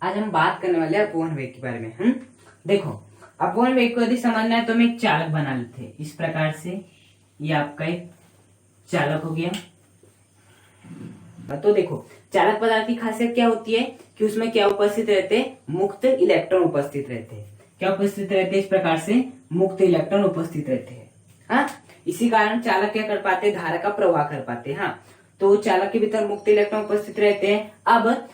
आज हम बात करने वाले हैं अपवहन वेग के बारे में। देखो, अपवहन वेग को यदि समझना है तो हम एक चालक बना लेते हैं इस प्रकार से। ये आपका एक चालक हो गया। तो देखो, चालक पदार्थ की खासियत क्या होती है कि उसमें क्या उपस्थित रहते हैं, मुक्त इलेक्ट्रॉन उपस्थित रहते हैं। क्या उपस्थित रहते हैं? इस प्रकार से मुक्त इलेक्ट्रॉन उपस्थित रहते हैं। हाँ, इसी कारण चालक क्या कर पाते हैं, धारा का प्रवाह कर पाते हैं। हाँ, तो चालक के भीतर मुक्त इलेक्ट्रॉन उपस्थित रहते हैं। अब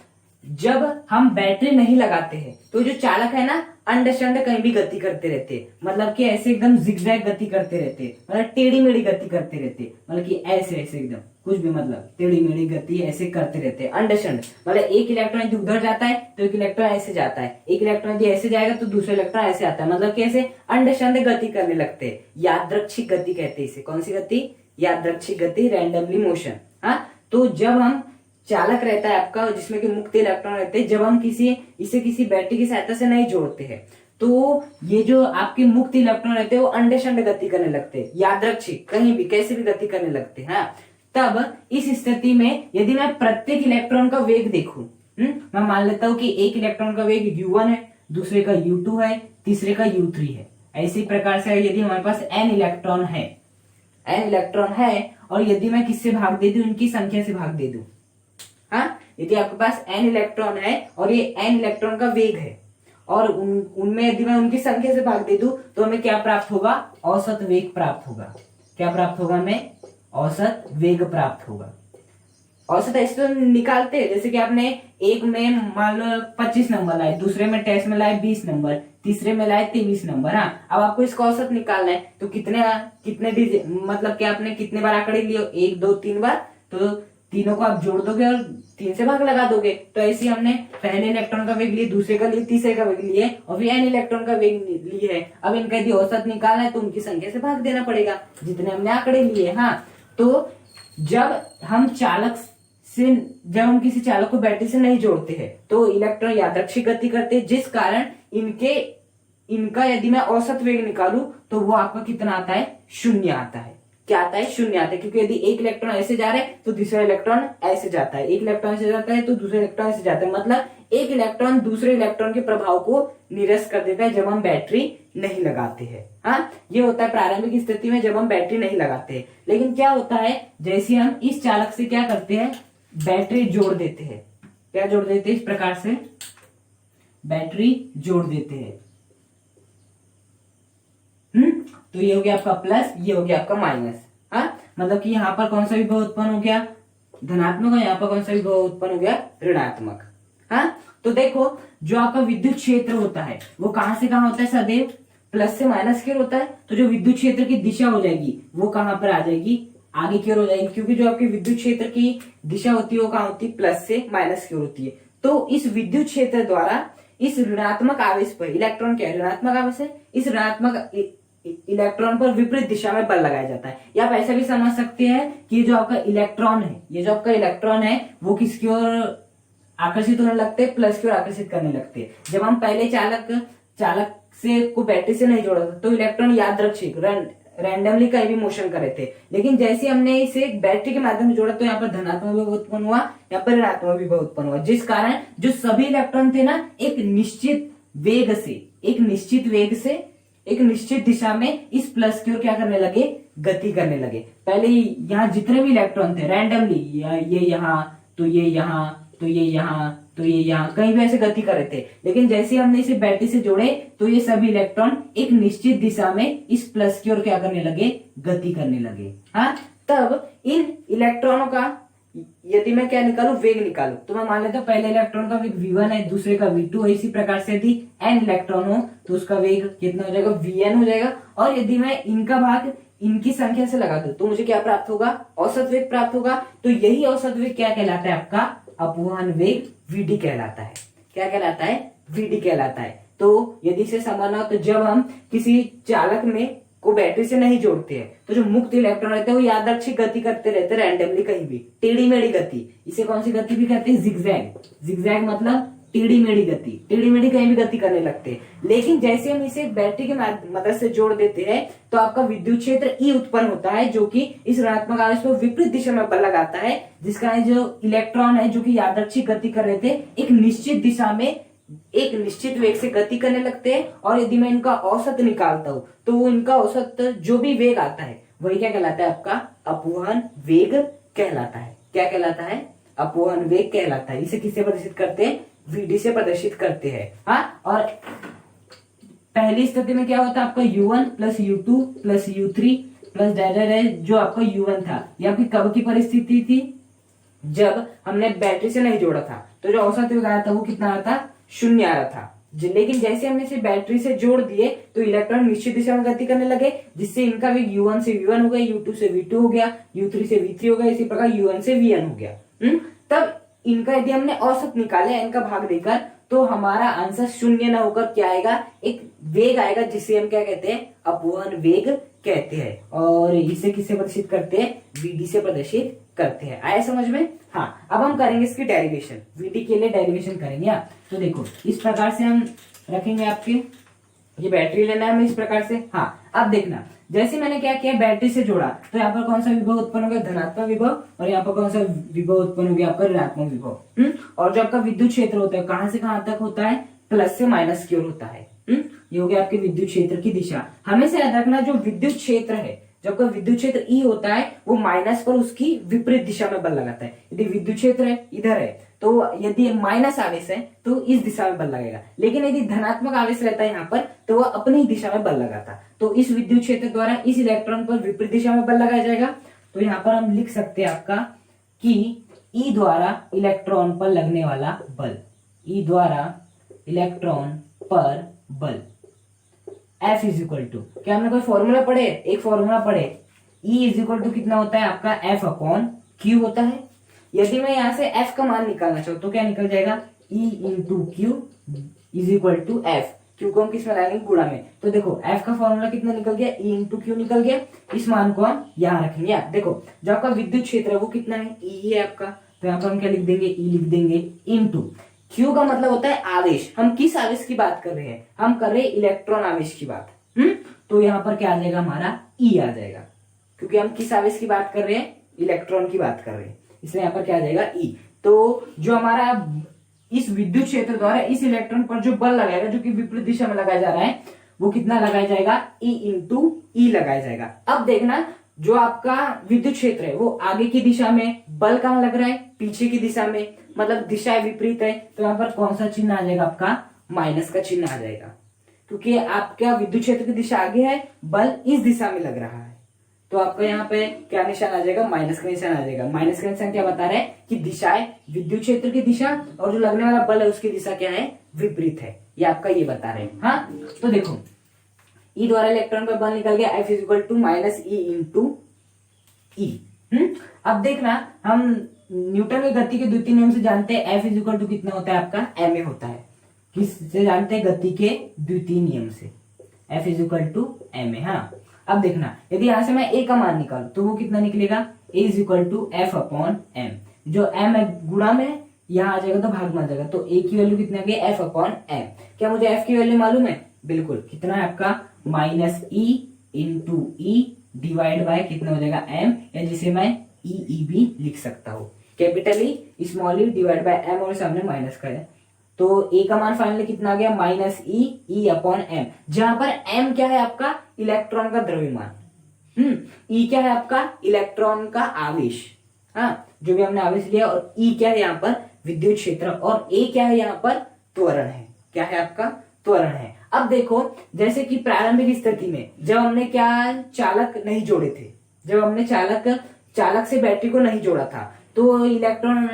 जब हम बैटरी नहीं लगाते हैं तो जो चालक है ना, अंडशंड कहीं भी गति करते रहते हैं। मतलब कि ऐसे एकदम जिगजैग गति करते रहते हैं, मतलब टेढ़ी मेढ़ी गति करते रहते हैं। मतलब कि ऐसे ऐसे एकदम कुछ भी, मतलब टेढ़ी मेढ़ी गति ऐसे करते रहते हैं। अंडशंड मतलब एक इलेक्ट्रॉन यदि उधर जाता है तो एक इलेक्ट्रॉन ऐसे जाता है, एक इलेक्ट्रॉन यदि ऐसे जाएगा तो दूसरा इलेक्ट्रॉन ऐसे आता है। मतलब कि ऐसे अंडशंड गति करने लगते हैं। यादृच्छिक गति कहते हैं इसे। कौन सी गति? यादृच्छिक गति, रैंडमली मोशन। हाँ, तो जब हम चालक रहता है आपका जिसमें कि मुक्त इलेक्ट्रॉन रहते हैं, जब हम इसे किसी बैटरी की सहायता से नहीं जोड़ते हैं तो ये जो आपके मुक्त इलेक्ट्रॉन रहते हैं वो अंडशंड गति करने लगते हैं, यादृच्छिक कहीं भी कैसे भी गति करने लगते हैं। हाँ, तब इस स्थिति में यदि मैं प्रत्येक इलेक्ट्रॉन का वेग देखूं, मैं मान लेता हूं कि एक इलेक्ट्रॉन का वेग u1 है, दूसरे का u2 है, तीसरे का u3 है। ऐसी प्रकार से यदि हमारे पास n इलेक्ट्रॉन है और यदि मैं किससे भाग दे दूं, इनकी संख्या से भाग दे दूं। हाँ, यदि आपके पास n इलेक्ट्रॉन है और ये n इलेक्ट्रॉन का वेग है और उनमें यदि मैं उनकी संख्या से भाग दे दूं तो हमें क्या प्राप्त होगा? औसत वेग प्राप्त होगा। क्या प्राप्त होगा? हमें औसत वेग प्राप्त होगा। औसत ऐसे तो निकालते हैं, जैसे कि आपने एक में मान लो 25 नंबर लाए, दूसरे में टेस्ट में लाए 20 नंबर, तीसरे में लाए 23 नंबर। हाँ, अब आपको इसका औसत निकालना है तो कितने डिजिट, मतलब कि आपने कितने बार आंकड़े लिए? 1 2 3 बार। तो तीनों को आप जोड़ दोगे और 3 से भाग लगा दोगे। तो ऐसे हमने पहले इलेक्ट्रॉन का वेग लिए, दूसरे का लिए, तीसरे का वेग लिए और फिर n इलेक्ट्रॉन का वेग लिए है। अब इनका यदि औसत निकालना है तो उनकी संख्या से भाग देना पड़ेगा जितने हमने आंकड़े लिए। हाँ, तो जब हम किसी चालक को बैटरी से नहीं जोड़ते हैं तो इलेक्ट्रॉन यादृच्छिक गति करते हैं, जिस कारण इनका यदि मैं औसत वेग निकालूं तो वो आपका कितना आता है? 0 आता है। क्या आता है? 0 आता है। क्योंकि यदि एक इलेक्ट्रॉन ऐसे जा रहा है तो दूसरा इलेक्ट्रॉन ऐसे जाता है, एक इलेक्ट्रॉन ऐसे जाता है तो दूसरा इलेक्ट्रॉन ऐसे जाता है। मतलब एक इलेक्ट्रॉन दूसरे इलेक्ट्रॉन के प्रभाव को निरस्त कर देता है जब हम बैटरी नहीं लगाते हैं। हाँ, ये होता है प्रारंभिक स्थिति में जब हम बैटरी नहीं लगाते हैं। लेकिन क्या होता है, जैसे हम इस चालक से क्या करते हैं, बैटरी जोड़ देते हैं। क्या जोड़ देते हैं? इस प्रकार से बैटरी जोड़ देते हैं। तो ये हो गया आपका प्लस, ये हो गया आपका माइनस। हाँ, मतलब कि यहाँ पर कौन सा विभव उत्पन्न हो गया? धनात्मक। और यहाँ पर कौन सा विभव उत्पन्न हो गया? ऋणात्मक। हाँ, तो देखो, जो आपका विद्युत क्षेत्र होता है वो कहां से कहां होता है? सदैव प्लस से माइनस की ओर होता है। तो जो विद्युत क्षेत्र की दिशा हो जाएगी वो कहां पर आ जाएगी? आगे की ओर हो जाएगी, क्योंकि जो आपकी विद्युत क्षेत्र की दिशा होती है वो कहां होती है? प्लस से माइनस की ओर होती है। तो इस विद्युत क्षेत्र द्वारा इस ऋणात्मक आवेश पर, इलेक्ट्रॉन क्या है? ऋणात्मक आवेश है, इस ऋणात्मक इलेक्ट्रॉन पर विपरीत दिशा में बल लगाया जाता है। या आप ऐसा भी समझ सकते हैं कि जो आपका इलेक्ट्रॉन है, वो किसकी ओर आकर्षित होने लगते हैं? प्लस की ओर आकर्षित करने लगते हैं। जब हम पहले चालक से को बैटरी से नहीं जोड़ा था तो इलेक्ट्रॉन यादृच्छिक रैंडमली कहीं भी मोशन कर रहे थे। लेकिन जैसे हमने इसे बैटरी के माध्यम से जोड़ा तो यहाँ पर धनात्मक विभव उत्पन्न हुआ, यहाँ पर ऋणात्मक विभव उत्पन्न हुआ, जिस कारण जो सभी इलेक्ट्रॉन थे ना, एक निश्चित निश्चित दिशा में इस प्लस की ओर क्या करने लगे? गति करने लगे। पहले यहाँ जितने भी इलेक्ट्रॉन थे रैंडमली, ये यहाँ, तो ये यहाँ, तो ये यहाँ, तो ये यहाँ, कहीं भी ऐसे गति कर रहे थे। लेकिन जैसे हमने इसे बैटरी से जोड़े तो ये सभी इलेक्ट्रॉन एक निश्चित दिशा में इस प्लस की ओर क्या करने लगे? गति करने लगे। हाँ, तब इन इलेक्ट्रॉनों का यदि मैं क्या निकालू? वेग निकालू। तो मैं मान लेता हूँ पहले इलेक्ट्रॉन का वेग v1 है, दूसरे का v2 है। इसी प्रकार से यदि n इलेक्ट्रॉन हो तो उसका वेग कितना हो जाएगा? vn हो जाएगा। और यदि मैं इनका भाग इनकी संख्या से लगा दूं तो मुझे क्या प्राप्त होगा? औसत वेग प्राप्त होगा। तो यही औसत वेग क्या कहलाता है? आपका अपवहन वेग vd कहलाता है। क्या कहलाता है? vd कहलाता है। तो यदि इसे समझना हो तो जब हम किसी चालक में को बैटरी से नहीं जोड़ते हैं तो जो मुक्त इलेक्ट्रॉन रहते हैं वो यादृच्छिक गति करते रहते हैं, रैंडमली कहीं भी, टेढ़ी मेढ़ी गति। इसे कौन सी गति भी कहते हैं? जिगजैग मतलब टेढ़ी मेढ़ी कहीं भी गति करने लगते हैं। लेकिन जैसे हम इसे बैटरी की मदद से जोड़ देते हैं तो आपका विद्युत क्षेत्र ई उत्पन्न होता है, जो कि इस ऋणात्मक आवेश को विपरीत दिशा में बल लगाता है, जिसका जो इलेक्ट्रॉन है जो कि यादृच्छिक गति कर रहे थे, एक निश्चित दिशा में एक निश्चित वेग से गति करने लगते हैं, और यदि मैं इनका औसत निकालता हूं तो वो इनका औसत जो भी वेग आता है वही क्या कहलाता है, आपका अपवहन वेग कहलाता है। क्या कहलाता है, अपवहन वेग कहलाता है। इसे किससे प्रदर्शित करते हैं, vd से प्रदर्शित करते हैं। हाँ, और पहली स्थिति में क्या होता है, आपका u1 plus u2 plus u3 plus जो आपका u1 था, ये आपकी कब की परिस्थिति थी, जब हमने बैटरी से नहीं जोड़ा था। तो जो औसत वेग आया था वो कितना आया था, 0 आ रहा था। लेकिन जैसे हमने इसे बैटरी से जोड़ दिए तो इलेक्ट्रॉन निश्चित दिशा में गति करने लगे, जिससे इनका वेग u1 से v1 हो गया, u2 से v2 हो गया, u3 से v3 हो गया, इसी प्रकार u1 से vn हो गया। तब इनका यदि हमने औसत निकाले इनका भाग देकर, तो हमारा आंसर 0 ना होकर क्या आएगा, एक वेग आएगा, जिसे हम क्या कहते हैं, अपवहन वेग कहते हैं। और इसे किससे प्रदर्शित करते हैं, vd से प्रदर्शित करते हैं। आया समझ में। हाँ, अब हम करेंगे इसकी डेरिवेशन, vd के लिए डेरिवेशन करेंगे। तो देखो इस प्रकार से हम रखेंगे, आपके ये बैटरी लेना है हमें इस प्रकार से। हाँ, अब देखना, जैसे मैंने क्या किया, बैटरी से जोड़ा तो यहाँ पर कौन सा विभव उत्पन्न हो गया, धनात्मक विभव, और यहाँ पर कौन सा विभव उत्पन्न हो गया, आपका ऋणात्मक विभव। और जो आपका विद्युत क्षेत्र होता है कहां से कहां तक होता है, प्लस से माइनस की ओर होता है। ये हो गया आपके विद्युत क्षेत्र की दिशा। हमेशा याद रखना, जो विद्युत क्षेत्र है, जब आपका विद्युत क्षेत्र ई होता है वो माइनस पर उसकी विपरीत दिशा में बल लगाता है। यदि विद्युत क्षेत्र है इधर है, तो यदि माइनस आवेश है तो इस दिशा में बल लगेगा, लेकिन यदि धनात्मक आवेश रहता है यहाँ पर तो वह अपनी ही दिशा में बल लगाता। तो इस विद्युत क्षेत्र द्वारा इस इलेक्ट्रॉन पर विपरीत दिशा में बल लगाया जाएगा। तो यहाँ पर हम लिख सकते हैं आपका कि ई द्वारा इलेक्ट्रॉन पर लगने वाला बल, ई द्वारा इलेक्ट्रॉन पर बल F इज इक्वल टू, क्या हमने कोई फॉर्मूला पढ़े, एक फॉर्मूला पढ़े, E इज इक्वल टू कितना होता है आपका, F अपॉन Q होता है। यदि मैं यहाँ से F का मान निकालना चाहूँ तो क्या निकल जाएगा, E into Q is equal to F। Q को हम किस में लाएंगे, गुणा में। तो देखो F का फॉर्मूला कितना निकल गया, E इंटू क्यू निकल गया। इस मान को हम यहाँ रखेंगे। देखो जो आपका विद्युत क्षेत्र है वो कितना है, E है आपका, तो यहाँ पर हम क्या लिख देंगे, E लिख देंगे, इंटू क्यू का मतलब होता है आवेश। हम किस आवेश की बात कर रहे हैं, हम कर रहे हैं इलेक्ट्रॉन आवेश की बात। तो यहाँ पर क्या आ जाएगा, हमारा ई आ जाएगा, क्योंकि हम किस आवेश की बात कर रहे हैं, इलेक्ट्रॉन की बात कर रहे हैं, इसलिए यहाँ पर क्या आ जाएगा, ई। तो जो हमारा इस विद्युत क्षेत्र द्वारा इस इलेक्ट्रॉन पर जो बल लगाएगा, जो कि विपरीत दिशा में लगाया जा रहा है, वो कितना लगाया जाएगा, ई इंटू ई लगाया जाएगा। अब देखना, जो आपका विद्युत क्षेत्र है वो आगे की दिशा में, बल कहाँ लग रहा है, पीछे की दिशा में, मतलब दिशा विपरीत है। तो यहाँ पर कौन सा चिन्ह आ जाएगा, आपका माइनस का चिन्ह आ जाएगा, क्योंकि आपका विद्युत क्षेत्र की दिशा आगे है, बल इस दिशा में लग रहा है। तो आपका यहाँ पे क्या निशान आ जाएगा, माइनस का निशान आ जाएगा। माइनस का निशान क्या बता रहा है कि दिशाएं, विद्युत क्षेत्र की दिशा और जो लगने वाला बल है उसकी दिशा क्या है, विपरीत है, ये आपका ये बता रहे हैं। हाँ, तो देखो ई द्वारा इलेक्ट्रॉन पर बल निकल गया, F is equal to minus E into E. अब देखना, हम न्यूटन की गति के द्वितीय नियम से जानते हैं F इज इक्वल टू कितना होता है, आपका ma होता है। किससे जानते हैं, गति के द्वितीय नियम से, F is equal to ma। हाँ, अब देखना, यदि यहां से मैं a का मान निकालू तो वो कितना निकलेगा, a is equal to F upon m। जो m है गुणा में, यहाँ आ जाएगा तो भाग में आ जाएगा, तो a की वैल्यू कितना है, F अपॉन m। क्या मुझे F की वैल्यू मालूम है, बिल्कुल, कितना है आपका, माइनस e इंटू ई डिवाइड बाय कितना हो जाएगा, m, या जिसे मैं ई भी लिख सकता हूँ, capital E small e divide bye m, और सामने माइनस का है। तो a का मान फाइनली कितना आ गया, माइनस ई अपॉन m, जहां पर m क्या है आपका, इलेक्ट्रॉन का द्रव्यमान, e क्या है आपका, इलेक्ट्रॉन का आवेश, हाँ, जो भी हमने आवेश लिया, और e क्या है यहाँ पर विद्युत क्षेत्र, और a क्या है यहाँ पर त्वरण है, क्या है आपका, त्वरण है। अब देखो, जैसे कि प्रारंभिक स्थिति में जब हमने क्या चालक नहीं जोड़े थे, जब हमने चालक से बैटरी को नहीं जोड़ा था, तो इलेक्ट्रॉन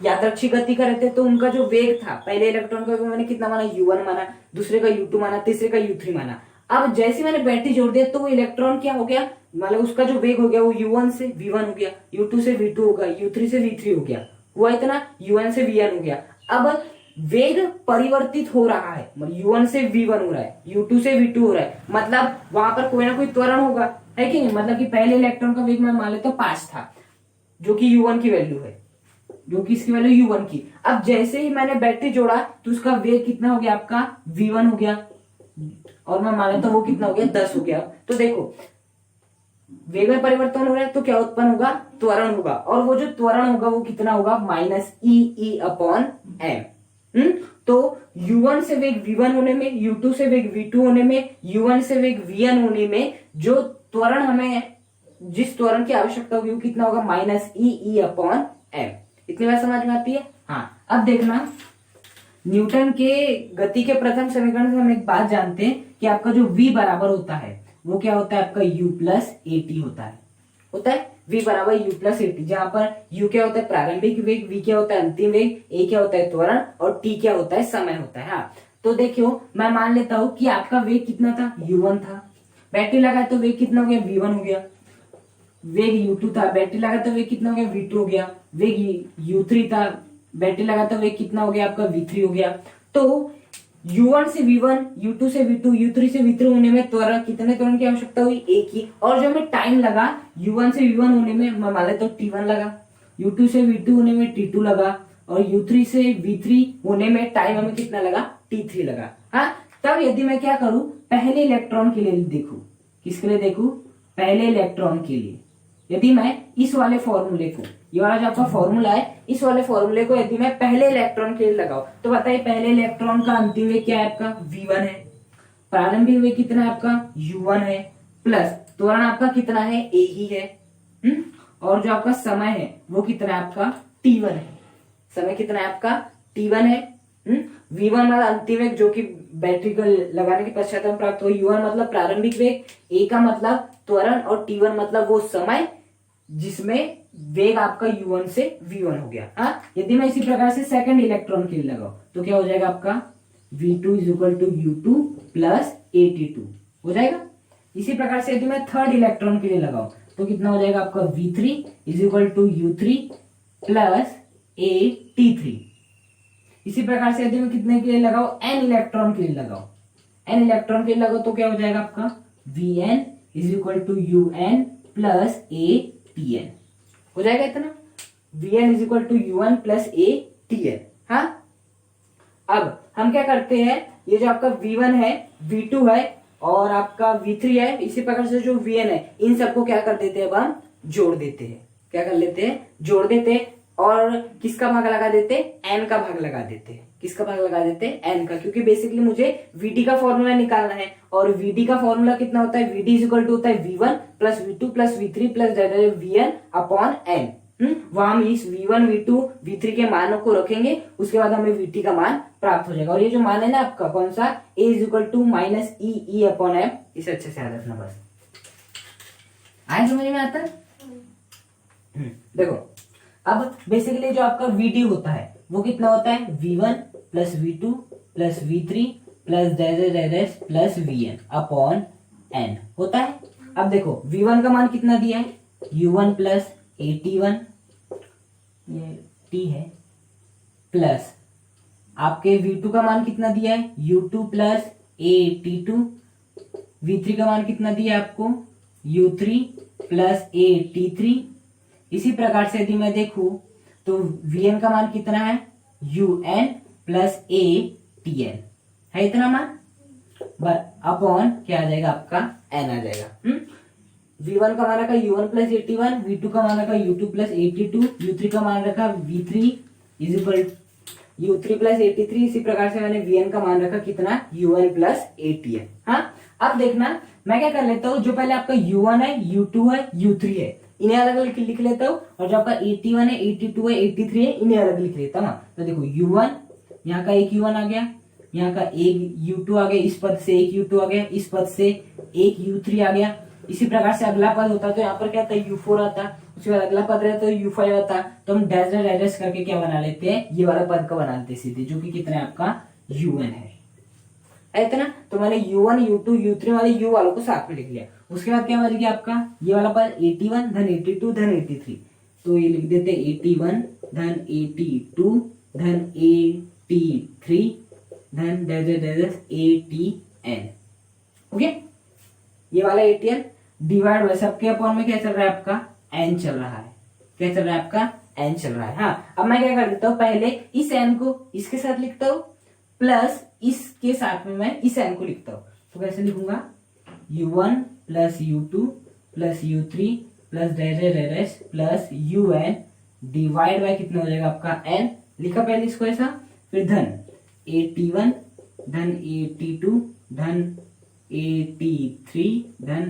यादृच्छिक गति कर रहे थे, तो उनका जो वेग था, पहले इलेक्ट्रॉन का मैंने कितना माना, u1 माना, दूसरे का u2 माना, तीसरे का u3 माना। अब जैसे मैंने बैटरी जोड़ दिया तो वो इलेक्ट्रॉन क्या हो गया, मतलब उसका जो वेग हो गया वो u1 से v1 हो गया, u2 से v2 हो गया, u3 से v3 हो गया, हुआ इतना, un से vn हो गया। अब वेग परिवर्तित हो रहा है, u1 से v1 हो रहा है, u2 से v2 हो रहा है, मतलब वहां पर कोई ना कोई त्वरण होगा, है कि नहीं। मतलब कि पहले इलेक्ट्रॉन का वेग मैं मान लेता हूं 5 था, जो कि u1 की वैल्यू है, जो कि इसकी वैल्यू u1 की। अब जैसे ही मैंने बैटरी जोड़ा तो उसका वेग कितना हो गया, आपका v1 हो गया, और मैं मान लेता हूं वो कितना हो गया, 10 हो गया। तो देखो वेग में परिवर्तन हो रहा है तो क्या उत्पन्न होगा, त्वरण होगा, और वो जो त्वरण होगा वो कितना होगा, माइनस ई अपॉन m। तो u1 से वेग v1 होने में, u2 से वेग v2 होने में, u1 से वेग vn होने में जो त्वरण हमें, जिस त्वरण की आवश्यकता होगी वो कितना होगा, माइनस ई अपॉन एम। इतनी बात समझ में आती है। हाँ, अब देखना न्यूटन के गति के प्रथम समीकरण से हम एक बात जानते हैं कि आपका जो v बराबर होता है वो क्या होता है, आपका u प्लस ए टी होता है v बराबर u प्लस ए टी, जहां पर u क्या होता है प्रारंभिक वेग, v क्या होता है अंतिम वेग, a क्या होता है त्वरण और t क्या होता है समय होता है। हाँ, तो देखियो मैं मान लेता हूं कि आपका वेग कितना था, u1 था, बैटरी लगाए तो वेग कितना हो गया, v1 हो गया, वेग u2 था, बैटरी लगा तो वेग कितना हो गया, v2 हो गया, वेग u3 था, बैटरी लगा तो वेग कितना हो गया आपका, v3 हो गया। तो u1 से v1, u2 से v2, u3 से v3 होने में त्वरण, कितने त्वरण की आवश्यकता हुई, एक ही। और जो हमें टाइम लगा u1 से v1 होने में, मैं मान लेता हूं t1 लगा, u2 से v2 होने में t2 लगा और u3 से v3 होने में टाइम हमें कितना लगा, t3 लगा। हाँ, तब यदि मैं क्या करूं, पहले इलेक्ट्रॉन के लिए देखूं, किसके लिए देखूं, पहले इलेक्ट्रॉन के लिए। यदि मैं इस वाले फॉर्मूले को, ये वाला जो आपका फॉर्मूला है, इस वाले फॉर्मूले को यदि मैं पहले इलेक्ट्रॉन के लिए लगाऊं तो बताइए पहले इलेक्ट्रॉन का अंतिम वेग क्या है आपका, v1 है, प्रारंभिक वेग कितना है आपका, u1 है, प्लस त्वरण आपका कितना है, a ही है, और जो आपका समय है वो कितना है आपका, t1 है। समय कितना है आपका, t1 है। v1 मतलब अंतिम वेग जो कि बैटरी को लगाने के पश्चात हम प्राप्त हो, u1 मतलब प्रारंभिक वेग, a का मतलब त्वरण और t1 मतलब वो समय जिसमें वेग आपका u1 से v1 हो गया। हाँ, यदि मैं इसी प्रकार से सेकंड इलेक्ट्रॉन के लिए लगाऊं तो क्या हो जाएगा आपका, v2 is equal to u2 plus at2 हो जाएगा। इसी प्रकार से यदि मैं थर्ड इलेक्ट्रॉन के लिए लगाऊं तो कितना हो जाएगा आपका, v3 is equal to u3 plus at3। इसी प्रकार से यदि मैं कितने के लिए लगाऊं, n इलेक्ट्रॉन के लिए लगाऊं, n इलेक्ट्रॉन के लिए लगाओ तो क्या हो जाएगा आपका, vn is equal to un plus atn हो जाएगा इतना, vn is equal to un plus atn। हाँ, अब हम क्या करते हैं, ये जो आपका v1 है, v2 है और आपका v3 है, इसी प्रकार से जो vn है, इन सबको क्या कर देते हैं, अब हम जोड़ देते हैं। क्या कर लेते हैं, जोड़ देते हैं और किसका भाग लगा देते हैं, n का भाग लगा देते हैं। किसका भाग लगा देते हैं, n का, क्योंकि बेसिकली मुझे vd का फॉर्मूला निकालना है और vd का फॉर्मूला कितना होता है, vd इज इक्वल टू होता है v1 plus v2 plus v3 plus vn upon n। वहां हम इस v1 v2 v3 के मानों को रखेंगे, उसके बाद हमें vt का मान प्राप्त हो जाएगा। और ये जो मान है ना आपका कौन सा, a is equal to minus e upon m, इसे अच्छे से याद रखना बस। आए समझ में आता है। देखो अब बेसिकली जो आपका vd होता है वो कितना होता है, v1 plus v2 plus v3 plus plus vn upon n होता है। अब देखो v1 का मान कितना दिया है, u1 प्लस at1, ये t है, प्लस आपके v2 का मान कितना दिया है, u2 प्लस at2, v3 का मान कितना दिया है आपको, u3 प्लस at3। इसी प्रकार से यदि मैं देखूं तो vn का मान कितना है, un प्लस atn है, इतना मान अपॉन क्या आ जाएगा आपका, n आ जाएगा। v1 का मान रखा u1 प्लस 81, v2 का मान रखा u2 प्लस 82, u3 का मान रखा v3 is equal u3 plus 83। इसी प्रकार से मैंने vn का मान रखा कितना, un प्लस 80 हाँ, अब देखना मैं क्या कर लेता हूँ, जो पहले आपका u1 है, u2 है, u3 है, इन्हें अलग अलग लिख लेता हूँ, और जो आपका 81 है, 82 है, 83 है, इन्हें अलग लिख लेता हूँ। तो देखो u1, यहाँ का एक u1 आ गया, यहाँ का एक u2 आ गया, इस पद से एक u2 आ गया, इस पद से एक u3 आ गया। इसी प्रकार से अगला पद होता तो यहाँ पर क्या आता है, u4 आता, उसके बाद अगला पद रहता है u5 आता, तो हम डैश डैश डैश करके क्या बना लेते हैं, ये वाला पद का बना लेते हैं सीधे, जो कि कितना है आपका un है इतना। तो मैंने u1 u2 u3 वाले u वालों को साथ में लिख लिया। उसके बाद क्या बच गया आपका, ये वाला पद 81 धन 82 धन 83, तो ये लिख देते 81 धन 82 धन 83 धन atn। ओके, ये वाला atn डिवाइड बाय सबके अपॉन में क्या चल रहा है आपका, n चल रहा है। क्या चल रहा है आपका, n चल रहा है। हाँ, अब मैं क्या कर देता हूँ, पहले इस n को इसके साथ लिखता हूँ, प्लस इसके साथ में मैं इस n को लिखता हूँ। तो कैसे लिखूंगा, u1 plus u2 plus u3 plus plus un divide by कितना हो जाएगा आपका n, लिखा पहले इसको ऐसा, फिर धन AT1 धन AT2 धन AT3 धन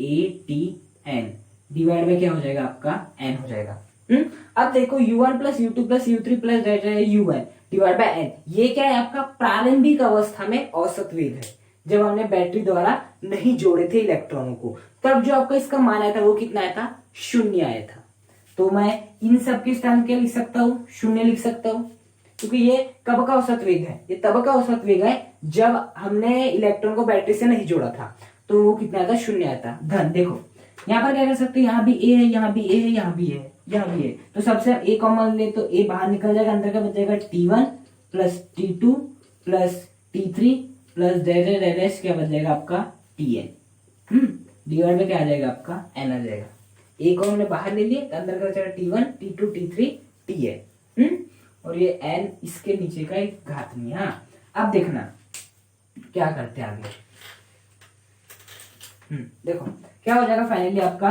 ATN डिवाइड बाय क्या हो जाएगा आपका n हो जाएगा। अब देखो U1 plus U2 plus U3 plus UN divide by n, ये क्या है आपका प्रारंभिक अवस्था में औसत वेग है, जब हमने बैटरी द्वारा नहीं जोड़े थे इलेक्ट्रॉनों को, तब जो आपका इसका मान आया था वो कितना आया था, 0 आया था। तो मैं इन सब के स्थान क्या लिख सकता हूँ, 0 लिख सकता हूँ, क्योंकि ये कब का औसत वेग है, ये तब का औसत वेग है जब हमने इलेक्ट्रॉन को बैटरी से नहीं जोड़ा था, तो वो कितना था, 0 आया था। धन देखो यहाँ पर क्या कर सकते हैं, यहाँ भी ए है, यहाँ भी ए है, यहाँ भी है, यहाँ भी है, तो सबसे ए कॉमन ले तो ए बाहर निकल जाएगा, अंदर का बच जाएगा T1 plus T2 plus T3 plus क्या बच जाएगा आपका Tn। डिवाइड में क्या आ जाएगा आपका n आ जाएगा। ए को हमने बाहर ले लिया तो अंदर का बचेगा T1 T2 T3 Tn, और ये n इसके नीचे का एक घातनीय। हाँ अब देखना क्या करते हैं आगे। देखो क्या हो जाएगा फाइनली आपका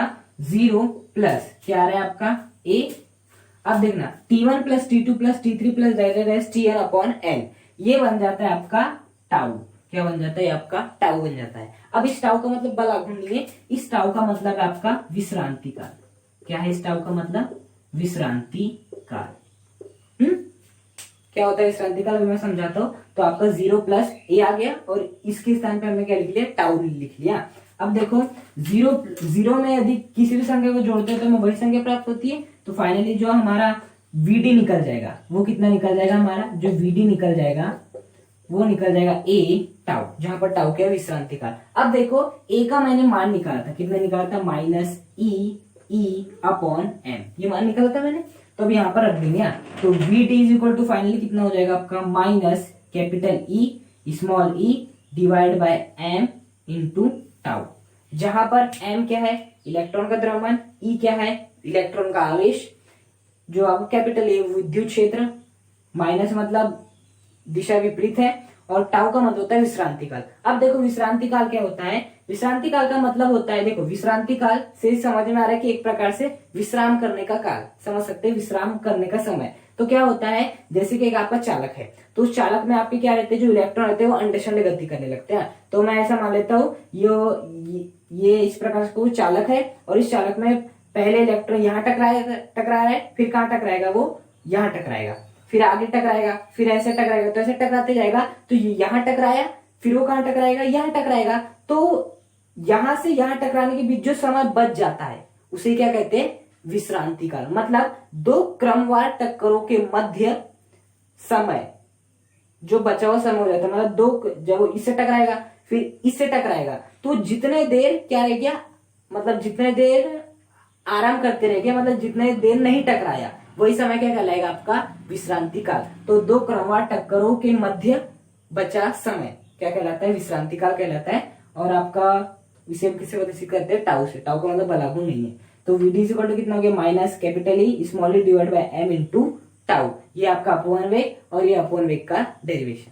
0 प्लस क्या आ रहा है आपका a। अब देखना T1 plus T2 plus T3 plus Tn upon n, ये बन जाता है आपका टाउ। क्या बन जाता है आपका टाउ बन जाता है। अब इस टाउ का मतलब बल आघूर्ण नहीं है, इस टाउ का मतलब है आपका विश्रांति काल। क्या है इस टाउ का मतलब, विश्रांति काल। क्या होता है विश्रांति काल, मैं समझाता हूँ। तो आपका 0 प्लस ए आ गया और इसके स्थान पे हमने क्या लिख लिया, टाउ लिख लिया। अब देखो 0 में यदि किसी भी संख्या को जोड़ते हैं तो हमें वही संख्या प्राप्त होती है। तो फाइनली जो हमारा VD निकल जाएगा वो कितना निकल जाएगा, हमारा जो VD निकल जाएगा वो निकल जाएगा ए टाउ, जहां पर टाउ क्या है, विश्रांति काल। अब देखो ए का मैंने मान निकाला था, कितना निकाला था, माइनस ई अपॉन एम, ये मान निकाला था मैंने। तो अब यहाँ पर रख देंगे। तो VD is equal to finally कितना हो जाएगा आपका, minus capital E small e divide by m into tau, जहां पर एम क्या है, इलेक्ट्रॉन का द्रव्यमान, ई क्या है, इलेक्ट्रॉन का आवेश, जो आपका कैपिटल ए विद्युत क्षेत्र, माइनस मतलब दिशा विपरीत है, और टाउ का मतलब होता है विश्रांति काल। अब देखो विश्रांति काल क्या होता है, विश्रांति काल का मतलब होता है, देखो विश्रांति काल से समझ में आ रहा है कि एक प्रकार से विश्राम करने का काल, समझ सकते हैं, विश्राम करने का समय। तो क्या होता है, जैसे कि एक आपका चालक है, तो उस चालक में आपके क्या रहते हैं, जो इलेक्ट्रॉन रहते हैं वो अंडशंड गति करने लगते हैं। तो मैं ऐसा मान लेता हूँ ये इस प्रकार से चालक है, और इस चालक में पहले इलेक्ट्रॉन यहाँ टकरा है, फिर कहाँ टकराएगा, वो यहाँ टकराएगा, फिर आगे टकराएगा, फिर ऐसे टकराएगा, तो ऐसे टकराते जाएगा। तो यहाँ टकराया, फिर वो कहाँ टकराएगा, यहाँ टकराएगा। तो यहां से यहाँ टकराने के बीच जो समय बच जाता है उसे क्या कहते हैं, विश्रांति काल। मतलब दो क्रमवार टक्करों के मध्य समय जो बचा हुआ समय हो जाता है, मतलब दो, जब इससे टकराएगा फिर इससे टकराएगा, तो जितने देर क्या रह गया, मतलब जितने देर आराम करते रह गया, मतलब जितने देर नहीं टकराया, वही समय क्या कहलाएगा आपका, विश्रांति काल। तो दो क्रमवार टक्करों के मध्य बचा समय क्या कहलाता है, विश्रांति काल कहलाता है। और आपका इसे किससे प्रदर्शित करते हैं, टाउ से। टाउ का मतलब बल आघूर्ण नहीं है। तो VD इज इक्वल टू कितना हो गया, minus capital E small e divide by m into tau. ये आपका अपवन वेग और ये अपवन वेग का डेरिवेशन।